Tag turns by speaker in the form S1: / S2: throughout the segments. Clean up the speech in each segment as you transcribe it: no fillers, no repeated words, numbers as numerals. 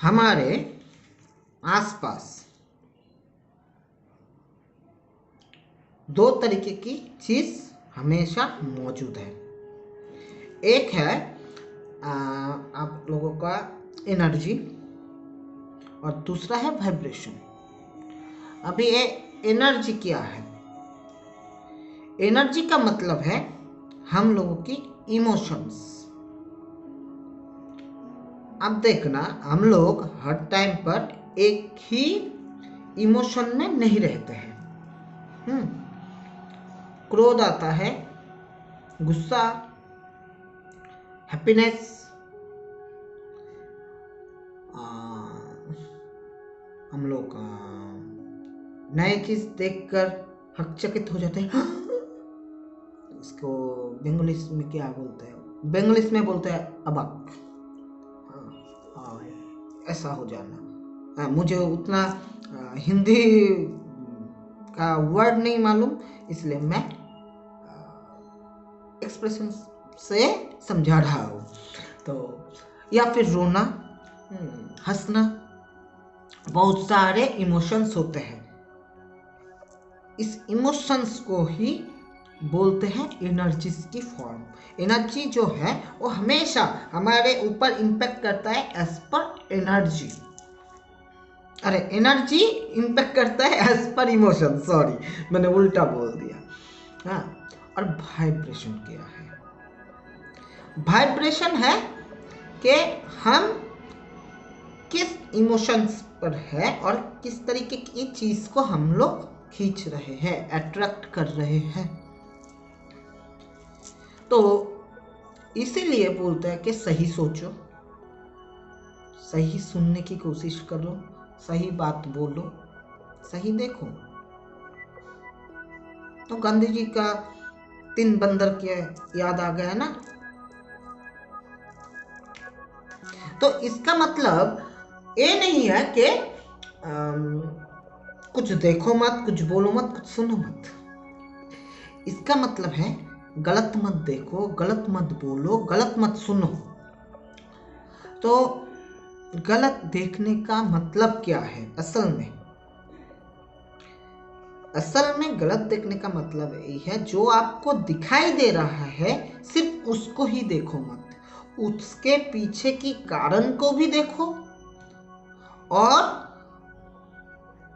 S1: हमारे आसपास दो तरीके की चीज हमेशा मौजूद है। एक है आप लोगों का एनर्जी और दूसरा है वाइब्रेशन। अभी ये एनर्जी क्या है? एनर्जी का मतलब है हम लोगों की इमोशंस। अब देखना, हम लोग हर टाइम पर एक ही इमोशन में नहीं रहते हैं। क्रोध आता है, गुस्सा, हैप्पीनेस, हम लोग नए चीज देखकर हकचकित हो जाते हैं। इसको बंगाली में क्या बोलते हैं? बंगाली में बोलते हैं अबक। ऐसा हो जाना। मुझे उतना हिंदी का वर्ड नहीं मालूम, इसलिए मैं एक्सप्रेशन से समझा रहा हूँ। तो या फिर रोना, हंसना, बहुत सारे इमोशंस होते हैं। इस इमोशंस को ही बोलते हैं एनर्जीज की फॉर्म। एनर्जी जो है वो हमेशा हमारे ऊपर इम्पैक्ट करता है एज पर एनर्जी। अरे, एनर्जी इम्पैक्ट करता है एज पर इमोशन। सॉरी, मैंने उल्टा बोल दिया। हाँ, और वाइब्रेशन क्या है? वाइब्रेशन है कि हम किस इमोशंस पर है और किस तरीके की चीज को हम लोग खींच रहे हैं, अट्रैक्ट कर रहे हैं। तो इसीलिए बोलते हैं कि सही सोचो, सही सुनने की कोशिश करो, सही बात बोलो, सही देखो। तो गांधी जी का 3 बंदर के याद आ गया ना। तो इसका मतलब ये नहीं है कि कुछ देखो मत, कुछ बोलो मत, कुछ सुनो मत। इसका मतलब है गलत मत देखो, गलत मत बोलो, गलत मत सुनो। तो गलत देखने का मतलब क्या है असल में? असल में गलत देखने का मतलब यही है, जो आपको दिखाई दे रहा है सिर्फ उसको ही देखो मत, उसके पीछे की कारण को भी देखो और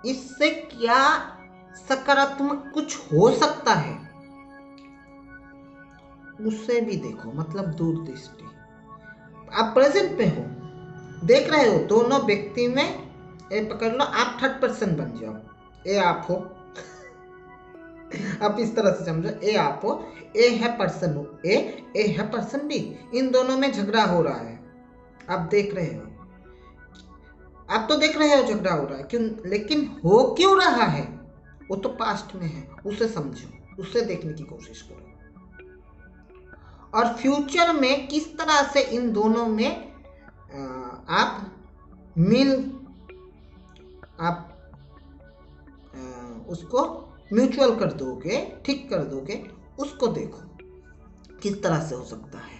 S1: इससे क्या सकारात्मक कुछ हो सकता है उसे भी देखो। मतलब दूरदृष्टि। आप प्रेजेंट पे हो, देख रहे हो दोनों व्यक्ति में, ये पकड़ लो, आप थर्ड पर्सन बन जाओ। ये आप हो, आप इस तरह से समझो, ए आप हो, ए है पर्सन हो, ए है पर्सन बी। इन दोनों में झगड़ा हो रहा है, आप देख रहे हो। आप तो देख रहे हो झगड़ा हो रहा है, क्यों? लेकिन हो क्यों रहा है वो तो पास्ट में है, उसे समझो, उसे देखने की कोशिश करो। और फ्यूचर में किस तरह से इन दोनों में आप उसको म्यूचुअल कर दोगे, ठीक कर दोगे, उसको देखो किस तरह से हो सकता है।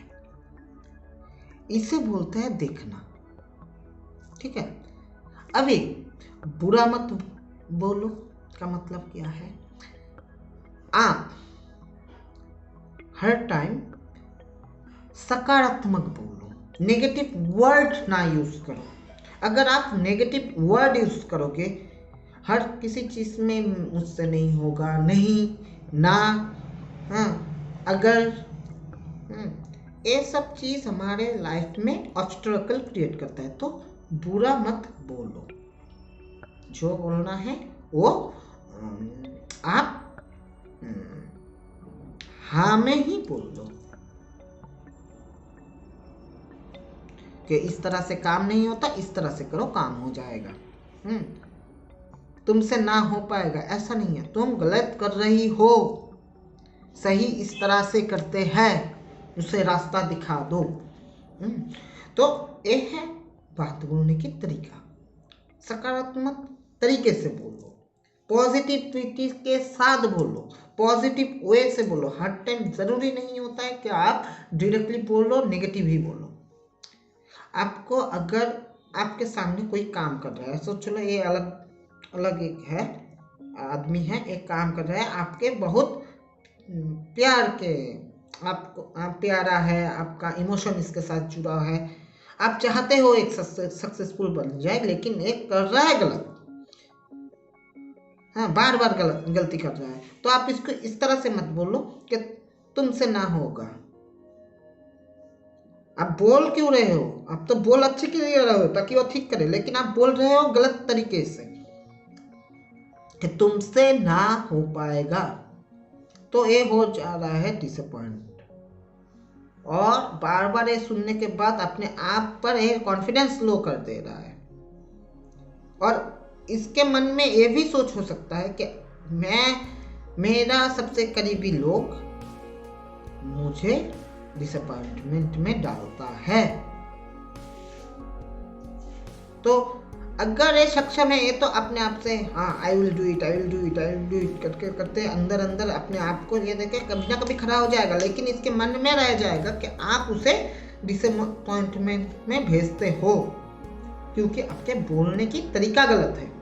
S1: इसे बोलते हैं देखना। ठीक है। अभी बुरा मत बोलो का मतलब क्या है? आप हर टाइम सकारात्मक बोलो, नेगेटिव वर्ड ना यूज करो। अगर आप नेगेटिव वर्ड यूज करोगे, हर किसी चीज में मुझसे नहीं होगा, नहीं, ना, हाँ, अगर, ये सब चीज हमारे लाइफ में ऑब्स्टेकल क्रिएट करता है। तो बुरा मत बोलो, जो बोलना है वो आप हाँ में ही बोल दो कि इस तरह से काम नहीं होता, इस तरह से करो, काम हो जाएगा। तुमसे ना हो पाएगा, ऐसा नहीं है, तुम गलत कर रही हो, सही इस तरह से करते हैं, उसे रास्ता दिखा दो। तो ये है बात बोलने की तरीका। सकारात्मक तरीके से बोलो, पॉजिटिविटी के साथ बोलो, पॉजिटिव वे से बोलो। हर टाइम जरूरी नहीं होता है कि आप डायरेक्टली बोलो, नेगेटिव ही बोलो। आपको अगर आपके सामने कोई काम कर रहा है, सोच लो ये अलग अलग एक है आदमी है, एक काम कर रहा है आपके बहुत प्यार के, आपको आप प्यारा है, आपका इमोशन इसके साथ जुड़ा है, आप चाहते हो एक सक्सेसफुल बन जाए, लेकिन एक कर रहा है गलत, हाँ बार बार गलती कर रहा है, तो आप इसको इस तरह से मत बोलो कि तुमसे ना होगा। आप बोल क्यों रहे हो? आप तो बोल अच्छे के लिए रहे हो ताकि वो ठीक करे, लेकिन आप बोल रहे हो गलत तरीके से कि तुमसे ना हो पाएगा, तो ये हो जा रहा है डिसअपॉइंट। और बार बार ये सुनने के बाद अपने आप पर ये कॉन्फिडेंस लो कर दे रहा है, और इसके मन में ये भी सोच हो सकता है कि मेरा सबसे करीबी लोग मुझे डिसअपॉइंटमेंट में डालता है। तो अगर ये सक्षम है ये तो अपने आप से हाँ आई विल डू इट करके करते अंदर अंदर अपने आप को ये देखे कभी ना कभी खड़ा हो जाएगा, लेकिन इसके मन में रह जाएगा कि आप उसे डिसअपॉइंटमेंट में भेजते हो क्योंकि आपके बोलने की तरीका गलत है।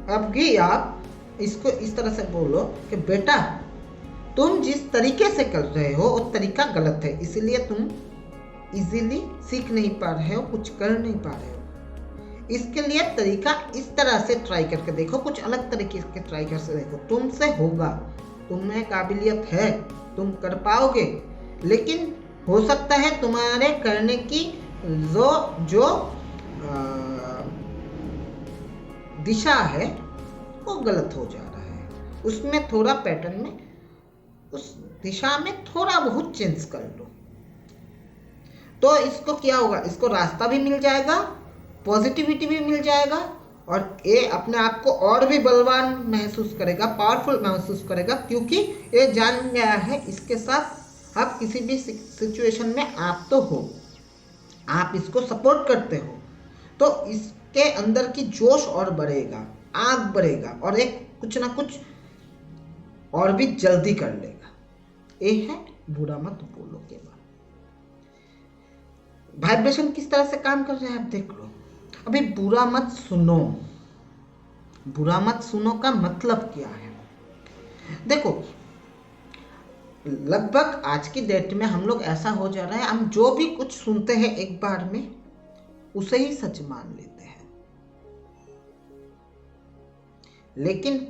S1: अब भी आप इसको इस तरह से बोलो कि बेटा तुम जिस तरीके से कर रहे हो वो तरीका गलत है, इसलिए तुम इजीली सीख नहीं पा रहे हो, कुछ कर नहीं पा रहे हो। इसके लिए तरीका इस तरह से ट्राई करके देखो, कुछ अलग तरीके से ट्राई करके देखो, तुमसे होगा, तुम्हें काबिलियत है, तुम कर पाओगे, लेकिन हो सकता है तुम्हारे करने की जो दिशा है वो गलत हो जा रहा है, उसमें थोड़ा पैटर्न में उस दिशा में थोड़ा बहुत चेंज कर लो, तो इसको क्या होगा, इसको रास्ता भी मिल जाएगा, पॉजिटिविटी भी मिल जाएगा, और ये अपने आप को और भी बलवान महसूस करेगा, पावरफुल महसूस करेगा, क्योंकि ये जान गया है इसके साथ आप किसी भी सिचुएशन में आप तो हो, आप इसको सपोर्ट करते हो, तो इसके अंदर की जोश और बढ़ेगा, आग बढ़ेगा, और एक कुछ ना कुछ और भी जल्दी कर लेगा। ये है बुरा मत बोलो के बाद। वाइब्रेशन किस तरह से काम कर रहा है आप देख लो। अभी बुरा मत सुनो, बुरा मत सुनो का मतलब क्या है? देखो लगभग आज की डेट में हम लोग ऐसा हो जा रहा है, हम जो भी कुछ सुनते हैं एक बार में उसे ही सच मान लेते हैं, लेकिन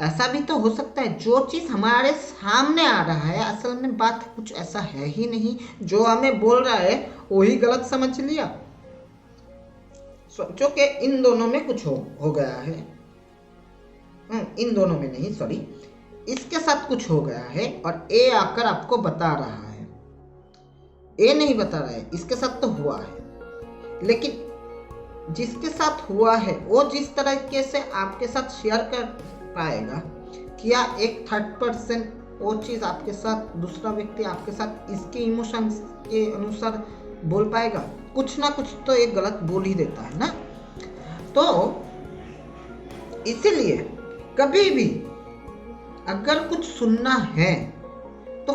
S1: ऐसा भी तो हो सकता है जो चीज हमारे सामने आ रहा है असल में बात कुछ ऐसा है ही नहीं, जो हमें बोल रहा है वही गलत समझ लिया। सोचो कि इन दोनों में कुछ हो गया है, इन दोनों में नहीं सॉरी, इसके साथ कुछ हो गया है और ए आकर आपको बता रहा है, ए नहीं बता रहा है, इसके साथ तो हुआ है, लेकिन जिसके साथ हुआ है वो जिस तरीके से आपके साथ शेयर कर पाएगा, क्या एक थर्ड पर्सन वो चीज आपके साथ, दूसरा व्यक्ति आपके साथ इसके इमोशंस के अनुसार बोल पाएगा? कुछ ना कुछ तो एक गलत बोल ही देता है ना। तो इसीलिए कभी भी अगर कुछ सुनना है तो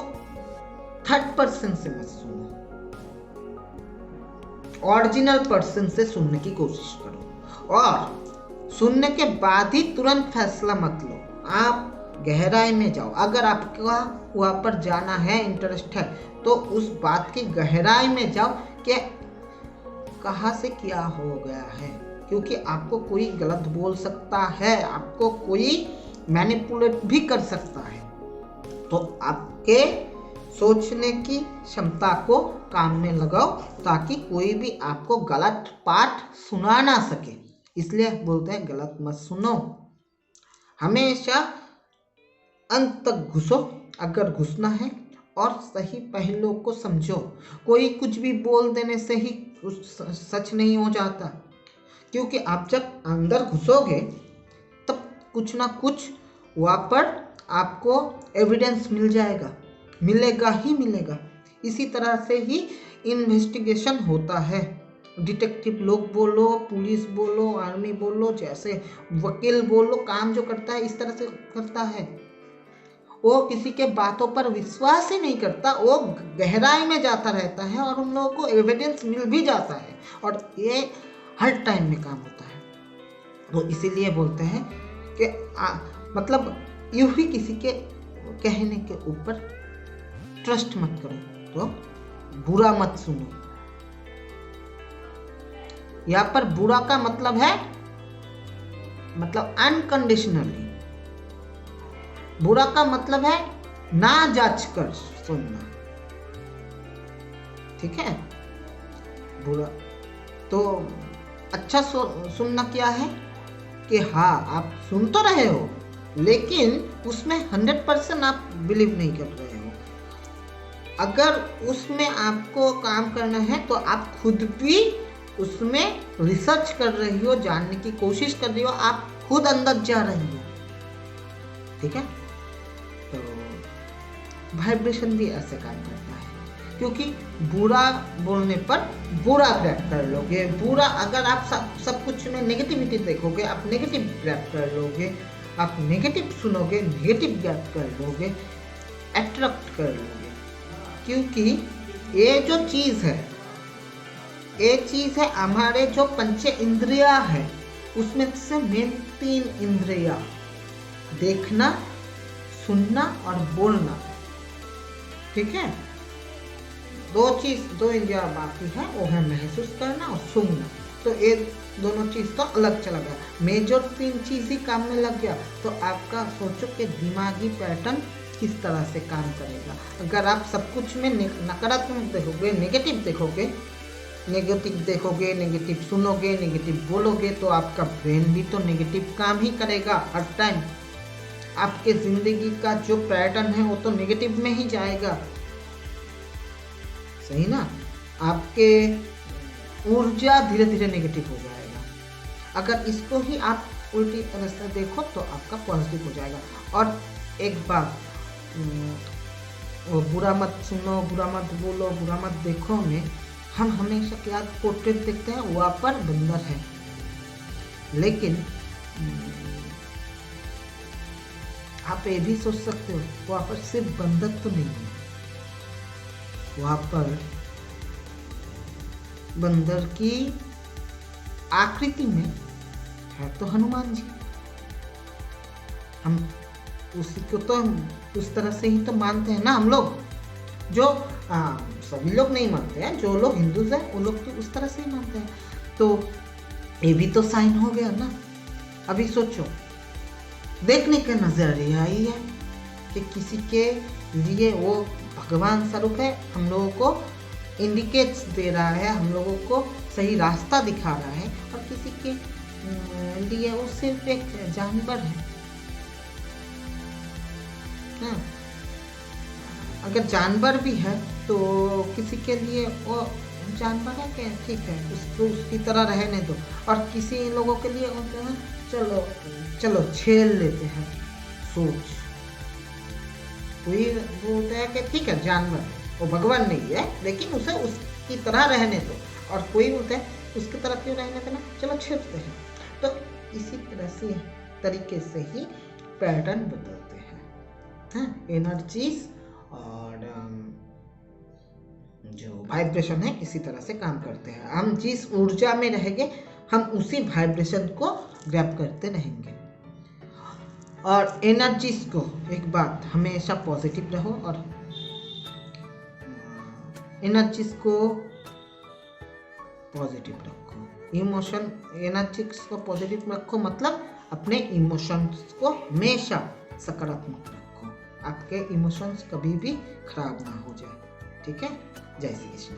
S1: थर्ड पर्सन से मत सुनो, ओरिजिनल पर्सन से सुनने की कोशिश करो, और सुनने के बाद ही तुरंत फैसला मत लो, आप गहराई में जाओ। अगर आपका वहाँ पर जाना है, इंटरेस्ट है, तो उस बात की गहराई में जाओ कि कहाँ से क्या हो गया है, क्योंकि आपको कोई गलत बोल सकता है, आपको कोई मैनिपुलेट भी कर सकता है, तो आपके सोचने की क्षमता को काम में लगाओ ताकि कोई भी आपको गलत पाठ सुना ना सके। इसलिए बोलते हैं गलत मत सुनो, हमेशा अंत तक घुसो अगर घुसना है, और सही पहलुओं को समझो। कोई कुछ भी बोल देने से ही सच नहीं हो जाता, क्योंकि आप जब अंदर घुसोगे तब कुछ ना कुछ वहाँ पर आपको एविडेंस मिल जाएगा, मिलेगा ही मिलेगा। इसी तरह से ही इन्वेस्टिगेशन होता है, डिटेक्टिव लोग बोलो, पुलिस बोलो, आर्मी बोलो, जैसे वकील बोलो, काम जो करता है इस तरह से करता है। वो किसी के बातों पर विश्वास ही नहीं करता, वो गहराई में जाता रहता है और उन लोगों को एविडेंस मिल भी जाता है, और ये हर टाइम में काम होता है। तो इसीलिए बोलते हैं कि मतलब यूं ही किसी के कहने के ऊपर ट्रस्ट मत करो, तो बुरा मत सुनो। यहाँ पर बुरा का मतलब है अनकंडीशनली, बुरा का मतलब है ना जांच कर सुनना, ठीक है। बुरा तो अच्छा सुनना क्या है कि हाँ आप सुन तो रहे हो, लेकिन उसमें 100% आप बिलीव नहीं कर रहे हो। अगर उसमें आपको काम करना है तो आप खुद भी उसमें रिसर्च कर रही हो, जानने की कोशिश कर रही हो, आप खुद अंदर जा रही हो, ठीक है। तो वाइब्रेशन भी ऐसे काम करता है, क्योंकि बुरा बोलने पर बुरा ग्रैब कर लोगे। बुरा अगर आप सब कुछ में नेगेटिविटी देखोगे, आप नेगेटिव ग्रैब कर लोगे, आप नेगेटिव सुनोगे, नेगेटिव ग्रैब कर लोगे, अट्रैक्ट कर लोगे। क्योंकि ये जो चीज़ है, ये चीज़ है हमारे जो पंच इंद्रिया है, उसमें से मेन 3 इंद्रिया, देखना, सुनना और बोलना, ठीक है। 2 इंद्रिया बाकी है, वो है महसूस करना और सुनना। तो ये दोनों चीज़ तो अलग चला गया, मेजर 3 चीज़ ही काम में लग गया, तो आपका सोचो कि दिमागी पैटर्न किस तरह से काम करेगा। अगर आप सब कुछ में नकारात्मक देखोगे, नेगेटिव सुनोगे, नेगेटिव बोलोगे, तो आपका ब्रेन भी तो नेगेटिव काम ही करेगा हर टाइम। आपके जिंदगी का जो पैटर्न है वो तो नेगेटिव में ही जाएगा, सही ना। आपके ऊर्जा धीरे धीरे नेगेटिव हो जाएगा। अगर इसको ही आप उल्टी तरह से देखो तो आपका पॉजिटिव हो जाएगा। और एक बात, वो बुरा मत सुनो, बुरा मत बोलो, बुरा मत देखो में हम हमेशा क्या पोर्ट्रेट देखते हैं, वहाँ पर बंदर है, लेकिन आप ये भी सोच सकते हो वहाँ पर सिर्फ बंदर तो नहीं है, वहाँ पर बंदर की आकृति में है तो हनुमान जी। हम उसी को तो उस तरह से ही तो मानते हैं ना हम लोग, जो सभी लोग नहीं मानते हैं, जो लोग हिंदूज हैं वो लोग तो उस तरह से ही मानते हैं। तो ये भी तो साइन हो गया ना। अभी सोचो, देखने का नजरिया ही है कि किसी के लिए वो भगवान स्वरूप है, हम लोगों को इंडिकेट्स दे रहा है, हम लोगों को सही रास्ता दिखा रहा है, और किसी के लिए वो सिर्फ एक जानवर है। हाँ, अगर जानवर भी है तो किसी के लिए वो जानवर है कि ठीक है उसको उसकी तरह रहने दो, और किसी लोगों के लिए होते हैं चलो चलो छेल लेते हैं सोच। कोई बोलता है कि ठीक है जानवर है, वो भगवान नहीं है, लेकिन उसे उसकी तरह रहने दो, और कोई बोलता है उसकी तरह क्यों रहने देना, चलो छेड़ते हैं। तो इसी तरह से तरीके से ही पैटर्न बदलते हैं, हाँ, एनर्जीज और जो वाइब्रेशन है इसी तरह से काम करते हैं। हम जिस ऊर्जा में रहेंगे हम उसी वाइब्रेशन को ग्रैब करते रहेंगे। और एनर्जीज को, एक बात, हमेशा पॉजिटिव रहो, और एनर्जीज को पॉजिटिव रखो। इमोशन एनर्जीज को पॉजिटिव रखो मतलब अपने इमोशंस को हमेशा सकारात्मक रखो, आपके इमोशंस कभी भी खराब ना हो जाए, ठीक है। जय श्री कृष्ण।